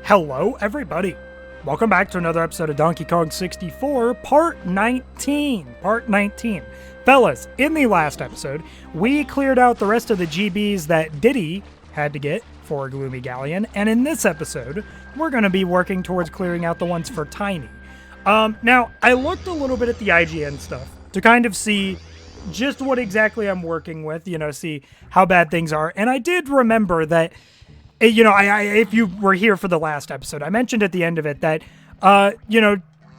Hello, everybody. Welcome back to another episode of Donkey Kong 64, Part 19. Part 19. Fellas, in the last episode, we cleared out the rest of the GBs that Diddy had to get for Gloomy Galleon, and in this episode, we're going to be working towards clearing out the ones for Tiny. Now, I looked a little bit at the IGN stuff to kind of see just what exactly I'm working with, see how bad things are, and I did remember that if you were here for the last episode, I mentioned at the end of it that,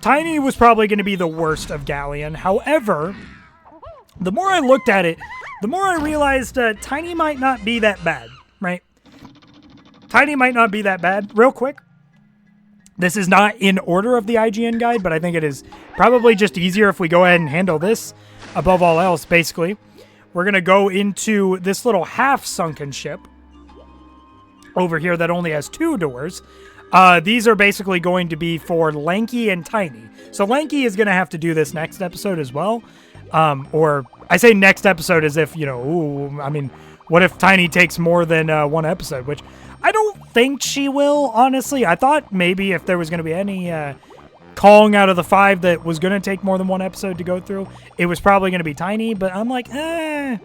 Tiny was probably going to be the worst of Galleon. However, the more I looked at it, the more I realized Tiny might not be that bad, right? Tiny might not be that bad. Real quick, this is not in order of the IGN guide, but I think it is probably just easier if we go ahead and handle this above all else, basically. We're going to go into this little half-sunken ship over here that only has two doors. These are basically going to be for Lanky and Tiny. So Lanky is going to have to do this next episode as well. Or I say next episode as if, what if Tiny takes more than one episode? Which I don't think she will, honestly. I thought maybe if there was going to be any Kong out of the 5 that was going to take more than one episode to go through, it was probably going to be Tiny. But I'm like, I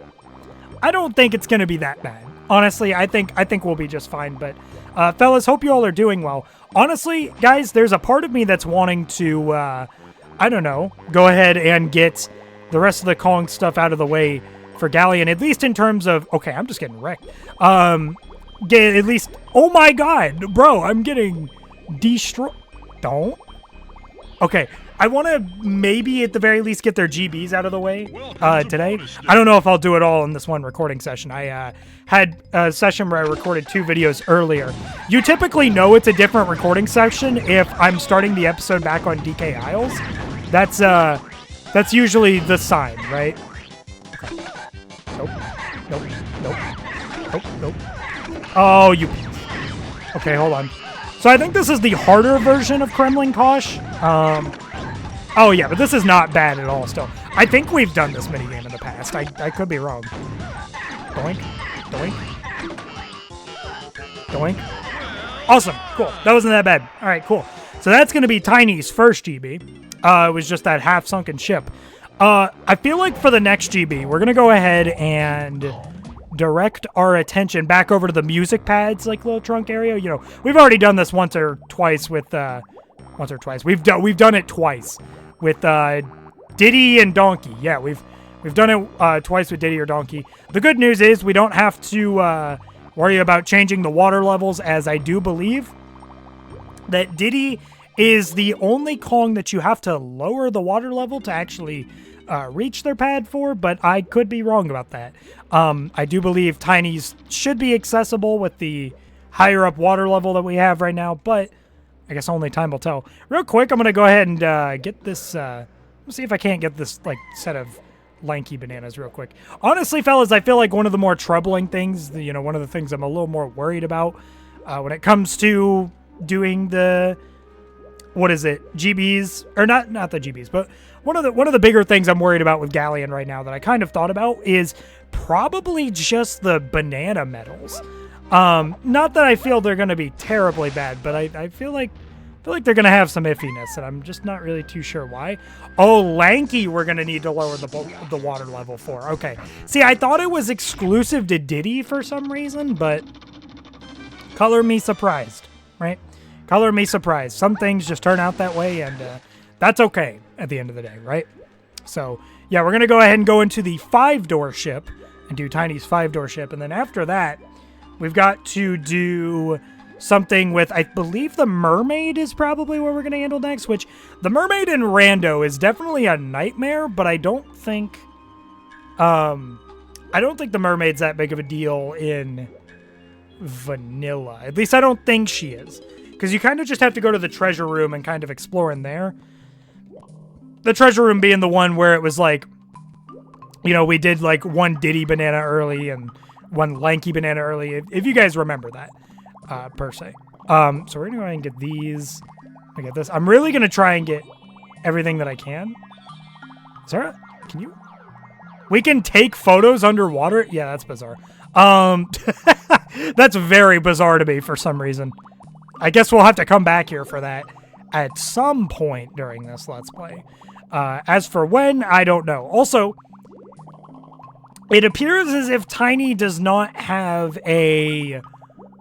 don't think it's going to be that bad. Honestly, I think we'll be just fine. But, fellas, hope you all are doing well. Honestly, guys, there's a part of me that's wanting to, go ahead and get the rest of the Kong stuff out of the way for Galleon, at least in terms of, okay, I'm just getting wrecked. Get at least, oh my god, bro, I'm getting destroyed. Don't. Okay. I want to maybe at the very least get their GBs out of the way today. I don't know if I'll do it all in this one recording session. I had a session where I recorded 2 videos earlier. You typically know it's a different recording session if I'm starting the episode back on DK Isles. That's usually the sign, right? Okay. Nope. Oh, you... Okay, hold on. So I think this is the harder version of Kremling Kosh. Oh, yeah, but this is not bad at all still. I think we've done this minigame in the past. I could be wrong. Doink. Awesome. Cool. That wasn't that bad. All right, cool. So that's going to be Tiny's first GB. It was just that half-sunken ship. I feel like for the next GB, we're going to go ahead and direct our attention back over to the music pads, like little trunk area. We've already done this once or twice. We've done it twice with Diddy and Donkey. Yeah, we've done it twice with Diddy or Donkey. The good news is we don't have to worry about changing the water levels, as I do believe that Diddy is the only Kong that you have to lower the water level to actually reach their pad for, but I could be wrong about that. I do believe Tiny's should be accessible with the higher up water level that we have right now, but I guess only time will tell. Real quick, I'm going to go ahead and get this, let's see if I can't get this, set of Lanky bananas real quick. Honestly, fellas, I feel like one of the more troubling things, one of the things I'm a little more worried about when it comes to doing the, GBs, or not the GBs, but one of the bigger things I'm worried about with Galleon right now that I kind of thought about is probably just the banana medals. Not that I feel they're going to be terribly bad, but I feel like they're going to have some iffiness, and I'm just not really too sure why. Oh, Lanky we're going to need to lower the water level for. Okay. See, I thought it was exclusive to Diddy for some reason, but color me surprised, right? Color me surprised. Some things just turn out that way, and that's okay at the end of the day, right? So, yeah, we're going to go ahead and go into the 5-door ship and do Tiny's 5-door ship, and then after that, we've got to do something with, I believe the mermaid is probably what we're going to handle next, which the mermaid in Rando is definitely a nightmare, but I don't think the mermaid's that big of a deal in vanilla. At least I don't think she is, because you kind of just have to go to the treasure room and kind of explore in there. The treasure room being the one where it was like, we did like one Diddy banana early and one Lanky banana early, if you guys remember that, per se. So we're going to go ahead and get these. I get this. I'm really going to try and get everything that I can. Sarah, can you? We can take photos underwater? Yeah, that's bizarre. That's very bizarre to me for some reason. I guess we'll have to come back here for that at some point during this Let's Play. As for when, I don't know. Also, it appears as if Tiny does not have a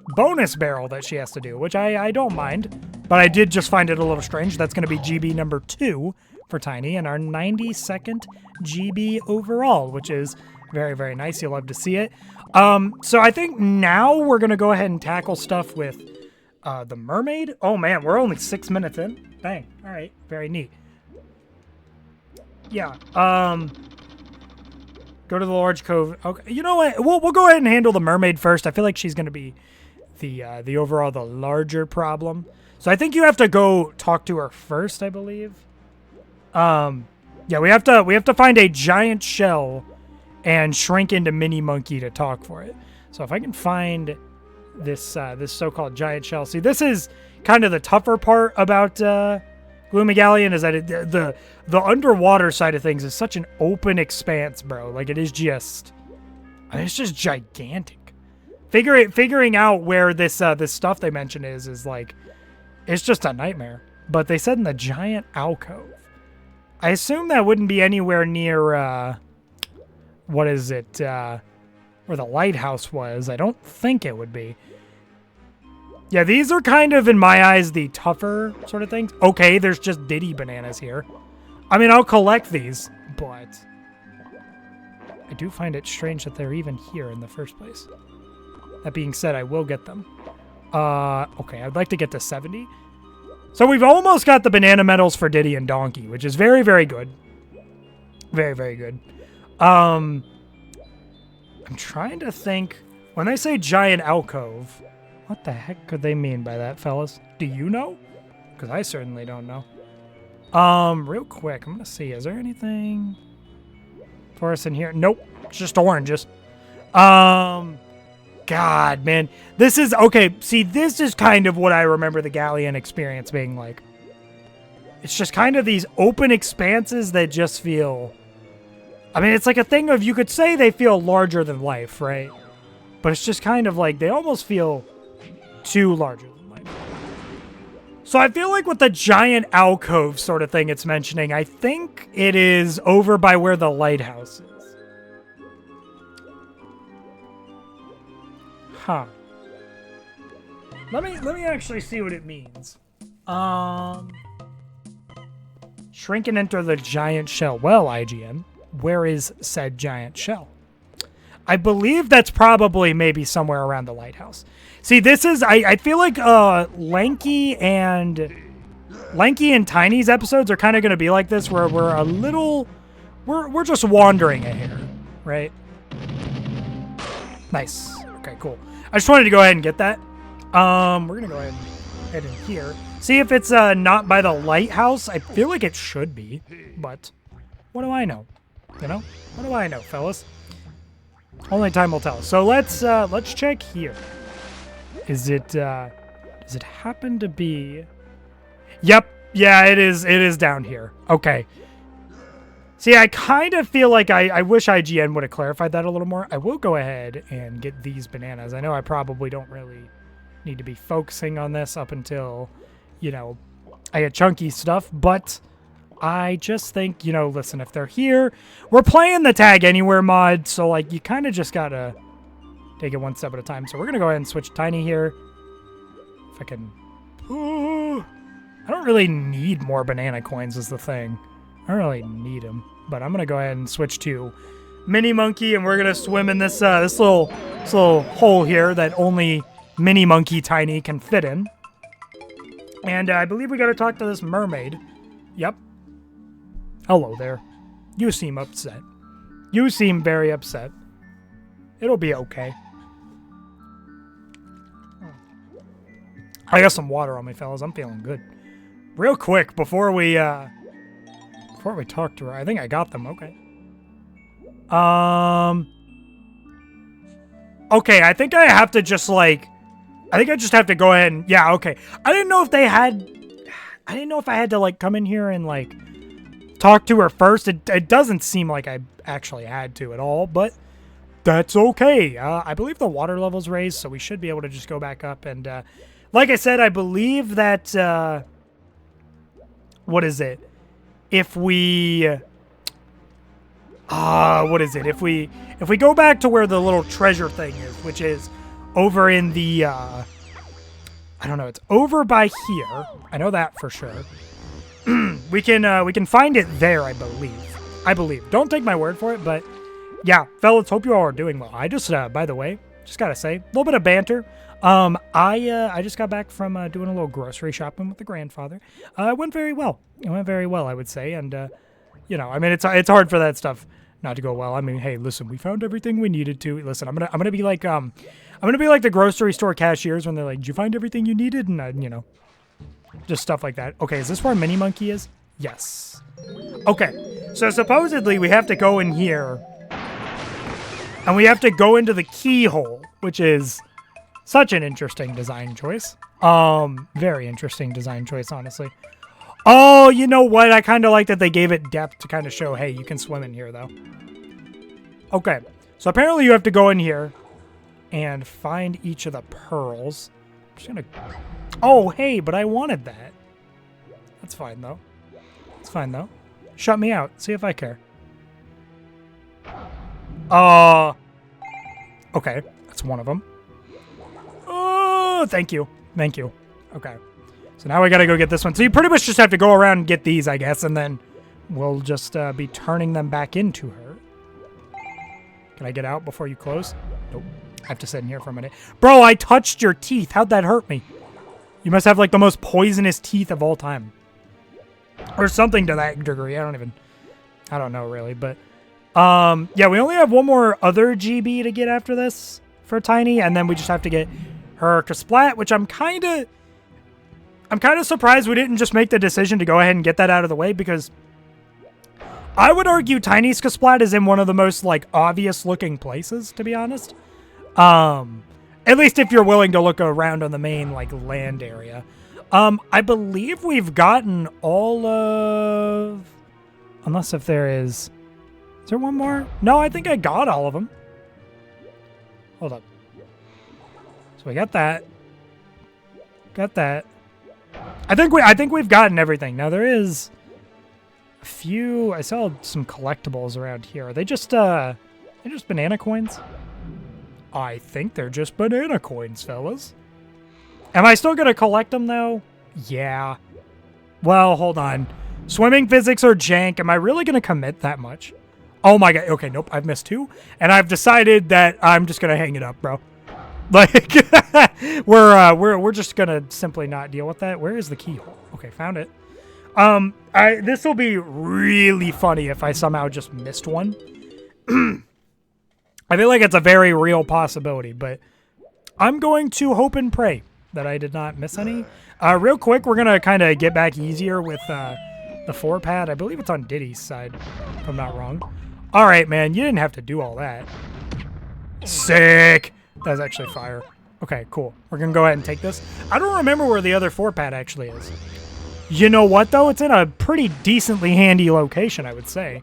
bonus barrel that she has to do, which I don't mind, but I did just find it a little strange. That's going to be GB number 2 for Tiny, and our 92nd GB overall, which is very, very nice. You'll love to see it. So I think now we're going to go ahead and tackle stuff with the mermaid. Oh man, we're only 6 minutes in. Dang. All right. Very neat. Yeah. Go to the large cove. Okay. You know what? We'll go ahead and handle the mermaid first. I feel like she's going to be the overall the larger problem. So I think you have to go talk to her first, I believe. Yeah, we have to find a giant shell and shrink into Mini Monkey to talk for it. So if I can find this this so-called giant shell. See, this is kind of the tougher part about Gloomy Galleon, is that the underwater side of things is such an open expanse, bro. Like, it is just, I mean, it's just gigantic. Figuring out where this this stuff they mention is like, it's just a nightmare. But they said in the giant alcove. I assume that wouldn't be anywhere near what is it? Where the lighthouse was. I don't think it would be. Yeah, these are kind of, in my eyes, the tougher sort of things. Okay, there's just Diddy bananas here. I mean, I'll collect these, but I do find it strange that they're even here in the first place. That being said, I will get them. Okay, I'd like to get to 70. So we've almost got the banana medals for Diddy and Donkey, which is very, very good. Very, very good. I'm trying to think. When they say giant alcove, what the heck could they mean by that, fellas? Do you know? Because I certainly don't know. Real quick, I'm going to see. Is there anything for us in here? Nope. It's just oranges. God, man. This is... Okay, see, this is kind of what I remember the Galleon experience being like. It's just kind of these open expanses that just feel... I mean, it's like a thing of... You could say they feel larger than life, right? But it's just kind of like... They almost feel too larger than life. So I feel like with the giant alcove sort of thing it's mentioning, I think it is over by where the lighthouse is. Huh. Let me actually see what it means. Shrink and enter the giant shell. Well, IGN, where is said giant shell? I believe that's probably maybe somewhere around the lighthouse. See, this is, I feel like Lanky and Tiny's episodes are kind of going to be like this, where we're a little, we're just wandering a hair, right? Nice. Okay, cool. I just wanted to go ahead and get that. We're going to go ahead and head in here. See if it's not by the lighthouse. I feel like it should be, but what do I know? You know? What do I know, fellas? Only time will tell. So let's check here. Is it does it happen to be? Yep. Yeah, it is down here. Okay. See, I kind of feel like I wish IGN would have clarified that a little more. I will go ahead and get these bananas. I know I probably don't really need to be focusing on this up until, you know, I get chunky stuff, but I just think, you know, listen, if they're here, we're playing the Tag Anywhere mod, so, like, you kind of just gotta take it one step at a time. So we're gonna go ahead and switch Tiny here. If I can... I don't really need more banana coins is the thing. I don't really need them, but I'm gonna go ahead and switch to Mini Monkey, and we're gonna swim in this this little hole here that only Mini Monkey Tiny can fit in. And I believe we gotta talk to this mermaid. Yep. Hello there. You seem upset. You seem very upset. It'll be okay. I got some water on me, fellas. I'm feeling good. Real quick, before we talk to her, I think I got them. Okay. Okay, I think I have to just, like... I think I just have to go ahead and... Yeah, okay. I didn't know if they had... I didn't know if I had to, like, come in here and, like, talk to her first. It doesn't seem like I actually had to at all, but that's okay. I believe the water level's raised, so we should be able to just go back up and like I said, I believe that, what is it? If we, what is it? If we go back to where the little treasure thing is, which is over in the, I don't know, it's over by here. I know that for sure. we can find it there, I believe. Don't take my word for it, but yeah, fellas, hope you all are doing well. I just, by the way, just gotta say, a little bit of banter. I just got back from doing a little grocery shopping with the grandfather. It went very well. I would say, and you know, I mean, it's hard for that stuff not to go well. I mean, hey, listen, we found everything we needed to. Listen, I'm gonna be like the grocery store cashiers when they're like, "Did you find everything you needed?" And you know, just stuff like that. Okay, is this where Mini Monkey is? Yes. Okay, so supposedly we have to go in here, and we have to go into the keyhole, which is such an interesting design choice. Very interesting design choice, honestly. Oh, you know what? I kind of like that they gave it depth to kind of show, hey, you can swim in here, though. Okay, so apparently you have to go in here and find each of the pearls. I'm just gonna... Oh, hey, but I wanted that. That's fine, though. It's fine, though. Shut me out. See if I care. Okay, that's one of them. Oh, thank you. Thank you. Okay. So now we gotta go get this one. So you pretty much just have to go around and get these, I guess, and then we'll just be turning them back into her. Can I get out before you close? Nope. I have to sit in here for a minute. Bro, I touched your teeth. How'd that hurt me? You must have, like, the most poisonous teeth of all time. Or something to that degree. I don't know, really, but... yeah, we only have one more other GB to get after this for Tiny, and then we just have to get her Kasplat, which I'm kind of surprised we didn't just make the decision to go ahead and get that out of the way, because I would argue Tiny's Kasplat is in one of the most, like, obvious looking places, to be honest. At least if you're willing to look around on the main, like, land area. I believe we've gotten all of... Unless if there is... Is there one more? No, I think I got all of them. Hold up. So we got that. Got that. I think we've gotten everything. Now there is a few. I saw some collectibles around here. Are they just banana coins? I think they're just banana coins, fellas. Am I still gonna collect them though? Yeah. Well, hold on. Swimming physics are jank. Am I really gonna commit that much? Oh my god. Okay, nope. I've missed two, and I've decided that I'm just gonna hang it up, bro. Like, we're just gonna simply not deal with that. Where is the keyhole? Okay, found it. This will be really funny if I somehow just missed one. I feel like it's a very real possibility, but I'm going to hope and pray that I did not miss any. Real quick, we're gonna kind of get back easier with the 4-pad. I believe it's on Diddy's side, if I'm not wrong. All right, man, you didn't have to do all that. Sick. That was actually fire. Okay, cool. We're going to go ahead and take this. I don't remember where the other 4-pad actually is. You know what, though? It's in a pretty decently handy location, I would say.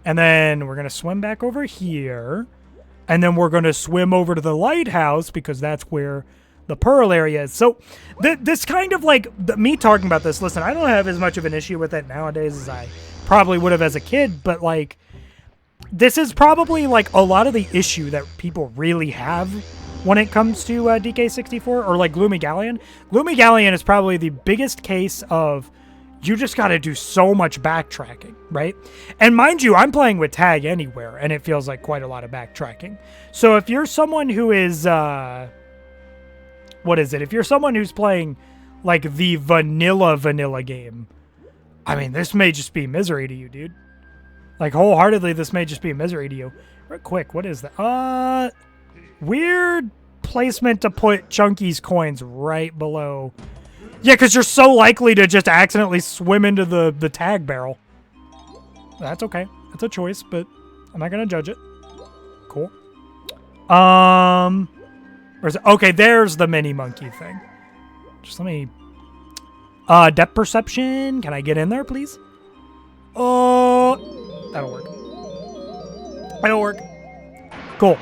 And then we're going to swim back over here. And then we're going to swim over to the lighthouse because that's where the pearl area is. So this kind of like, me talking about this, listen, I don't have as much of an issue with it nowadays as I probably would have as a kid. But like, this is probably like a lot of the issue that people really have when it comes to DK64 or like Gloomy Galleon. Gloomy Galleon is probably the biggest case of you just got to do so much backtracking, right? And mind you, I'm playing with Tag Anywhere, and it feels like quite a lot of backtracking. So if you're someone who is, what is it? If you're someone who's playing like the vanilla game, I mean, this may just be misery to you, dude. Like wholeheartedly, this may just be misery to you. Real quick, what is that? Weird placement to put Chunky's coins right below. Yeah, because you're so likely to just accidentally swim into the tag barrel. That's okay. It's a choice, but I'm not going to judge it. Cool. Where's it? Okay, there's the mini monkey thing. Just let me... depth perception. Can I get in there, please? That'll work. That'll work. Cool.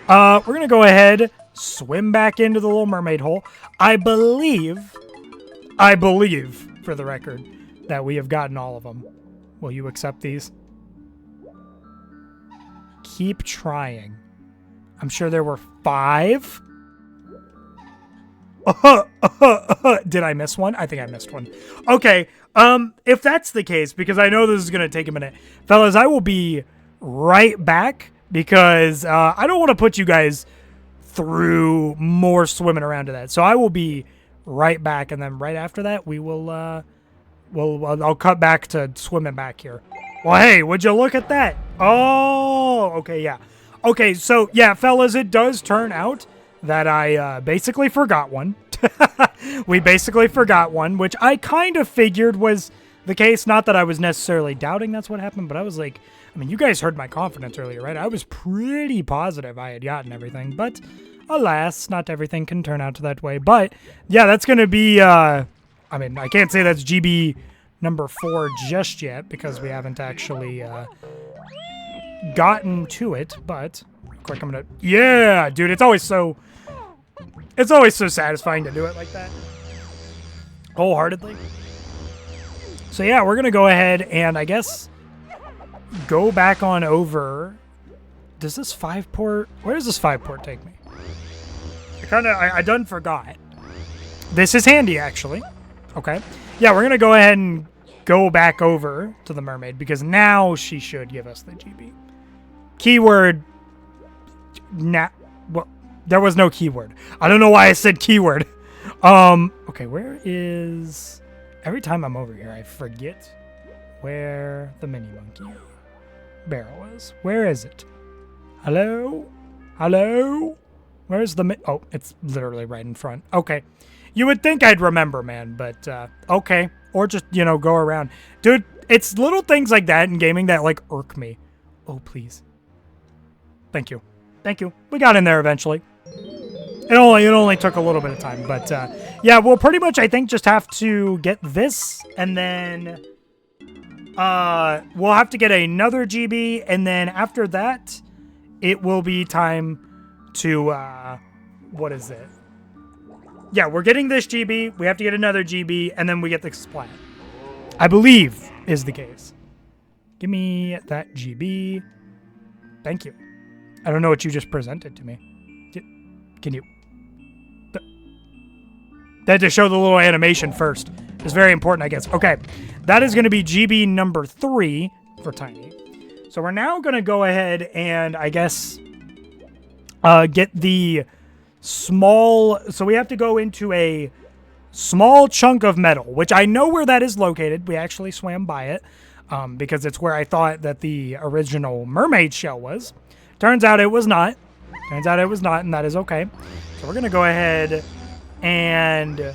We're going to go ahead, swim back into the Little Mermaid hole. I believe, for the record, that we have gotten all of them. Will you accept these? Keep trying. I'm sure there were 5. Did I miss one? I think I missed one. Okay, if that's the case, because I know this is going to take a minute, fellas, I will be right back because I don't want to put you guys through more swimming around to that. So I will be right back, and then right after that, we will, I'll cut back to swimming back here. Well, hey, would you look at that? Oh, okay, yeah. Okay, so, yeah, fellas, it does turn out that I basically forgot one. We basically forgot one, which I kind of figured was the case. Not that I was necessarily doubting that's what happened, but I was like, I mean, you guys heard my confidence earlier, right? I was pretty positive I had gotten everything, but alas, not everything can turn out that way. But, yeah, that's going to be, I mean, I can't say that's GB number 4 just yet because we haven't actually gotten to it, but quick, I'm gonna, yeah, dude, it's always so satisfying to do it like that, wholeheartedly. So yeah, we're gonna go ahead and I guess go back on over. Does this 5-port, where does this 5-port take me? I done forgot. This is handy, actually. Okay, yeah, we're gonna go ahead and go back over to the mermaid because now she should give us the GB. Keyword. Well, there was no keyword. I don't know why I said keyword. Okay, where is... Every time I'm over here, I forget where the mini monkey barrel is. Where is it? Hello? Hello? Where's the... Oh, it's literally right in front. Okay. You would think I'd remember, man, but, okay. Or just, you know, go around. Dude, it's little things like that in gaming that, like, irk me. Oh, please. Thank you. Thank you. We got in there eventually. It only took a little bit of time, but yeah, we'll pretty much, I think, just have to get this, and then we'll have to get another GB, and then after that, it will be time to, what is it? Yeah, we're getting this GB, we have to get another GB, and then we get the splat. I believe is the case. Give me that GB. Thank you. I don't know what you just presented to me. Can you... That to show the little animation first. It's very important, I guess. Okay, that is going to be GB number 3 for Tiny. So we're now going to go ahead and, I guess, get the small... So we have to go into a small chunk of metal, which I know where that is located. We actually swam by it because it's where I thought that the original mermaid shell was. Turns out it was not. And that is okay. So we're going to go ahead and...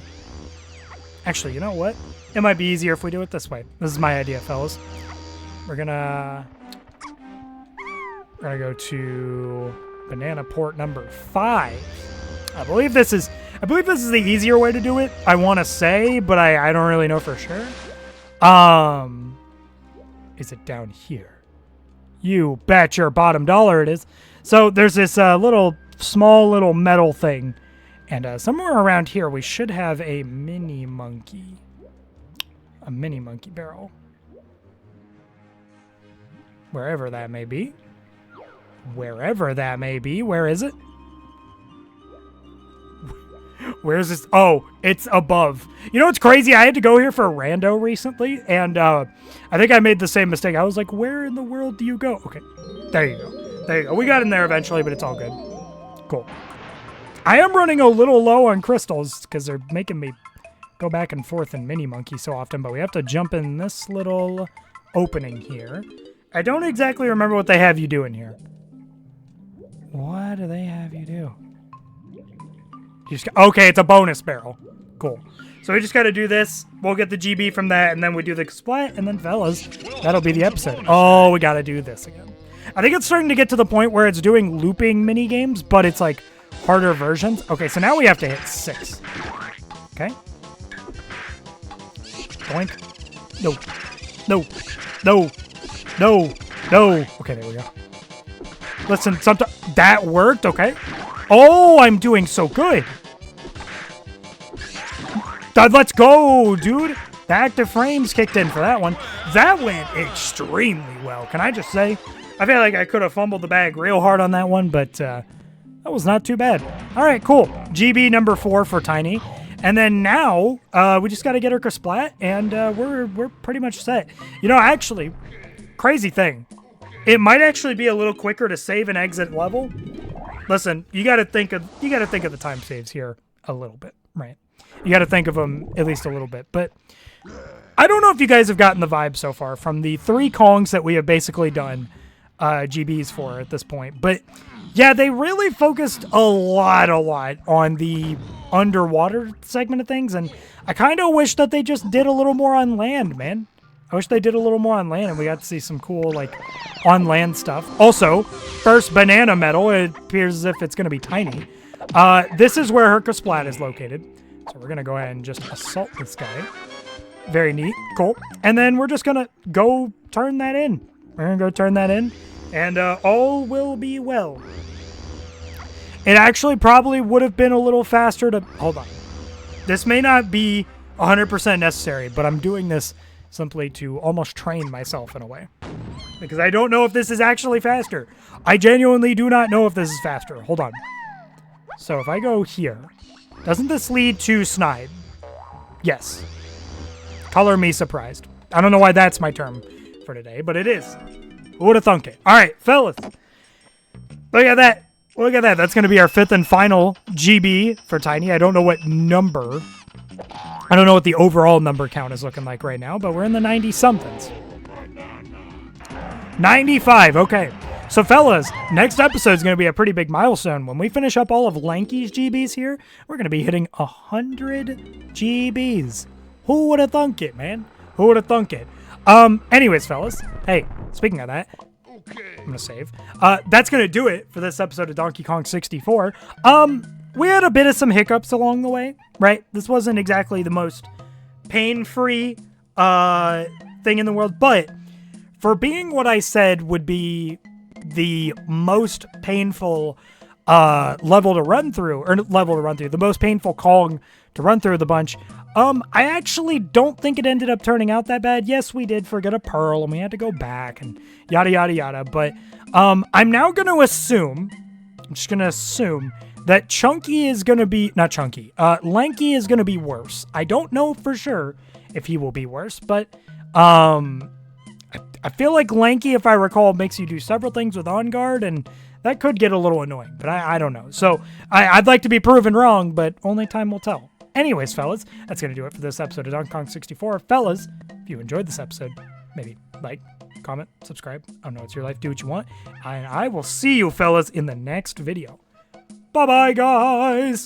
Actually, you know what? It might be easier if we do it this way. This is my idea, fellas. We're going to go to banana port number 5. I believe this is the easier way to do it. I want to say, but I don't really know for sure. Is it down here? You bet your bottom dollar it is. So there's this small little metal thing. And somewhere around here, we should have a mini monkey. A mini monkey barrel. Wherever that may be. Wherever that may be. Where is it? Where is this? Oh, it's above. You know what's crazy? I had to go here for a rando recently, and I think I made the same mistake. I was like, where in the world do you go? Okay, there you go. There you go. We got in there eventually, but it's all good. Cool. I am running a little low on crystals because they're making me go back and forth in Mini Monkey so often, but we have to jump in this little opening here. I don't exactly remember what they have you do in here. What do they have you do? Okay, it's a bonus barrel. Cool. So we just got to do this. We'll get the GB from that, and then we do the splat, and then fellas, that'll be the episode. Oh, we got to do this again. I think it's starting to get to the point where it's doing looping mini games, but it's like harder versions. Okay, so now we have to hit 6. Okay. Boink. No. No. No. No. No. Okay, there we go. Listen, that worked. Okay. Oh, I'm doing so good. Let's go, dude. The active frames kicked in for that one. That went extremely well, can I just say? I feel like I could have fumbled the bag real hard on that one, but that was not too bad. All right, cool. GB number 4 for Tiny. And then now, we just got to get her Splat, and we're pretty much set. You know, actually, crazy thing. It might actually be a little quicker to save and exit level. Listen, you got to think of the time saves here a little bit, right? You got to think of them at least a little bit. But I don't know if you guys have gotten the vibe so far from the 3 Kongs that we have basically done GBs for at this point. But yeah, they really focused a lot on the underwater segment of things. And I kind of wish that they just did a little more on land, man. I wish they did a little more on land and we got to see some cool, like, on land stuff. Also, first banana medal. It appears as if it's going to be Tiny. This is where her Splat is located. So we're going to go ahead and just assault this guy. Very neat. Cool. And then we're just going to go turn that in. We're going to go turn that in. And all will be well. It actually probably would have been a little faster to... Hold on. This may not be 100% necessary, but I'm doing this simply to almost train myself in a way. Because I don't know if this is actually faster. I genuinely do not know if this is faster. Hold on. So if I go here... Doesn't this lead to Snide? Yes. Color me surprised. I don't know why that's my term for today, but it is. Who would have thunk it? All right, fellas. Look at that. Look at that. That's going to be our 5th and final GB for Tiny. I don't know what number. I don't know what the overall number count is looking like right now, but we're in the 90-somethings. 95. Okay. So, fellas, next episode is going to be a pretty big milestone. When we finish up all of Lanky's GBs here, we're going to be hitting 100 GBs. Who would have thunk it, man? Who would have thunk it? Anyways, fellas, hey, speaking of that, I'm going to save. That's going to do it for this episode of Donkey Kong 64. We had a bit of some hiccups along the way, right? This wasn't exactly the most pain-free thing in the world, but for being what I said would be the most painful level to run through, the most painful Kong to run through the bunch, I actually don't think it ended up turning out that bad. Yes, we did forget a pearl, and we had to go back, and yada, yada, yada, but I'm now going to assume, that Chunky is going to be, not Chunky, Lanky is going to be worse. I don't know for sure if he will be worse, but I feel like Lanky, if I recall, makes you do several things with On Guard, and that could get a little annoying, but I don't know. So I'd like to be proven wrong, but only time will tell. Anyways, fellas, that's going to do it for this episode of Donkey Kong 64. Fellas, if you enjoyed this episode, maybe like, comment, subscribe. I don't know, it's your life. Do what you want. And I will see you, fellas, in the next video. Bye-bye, guys!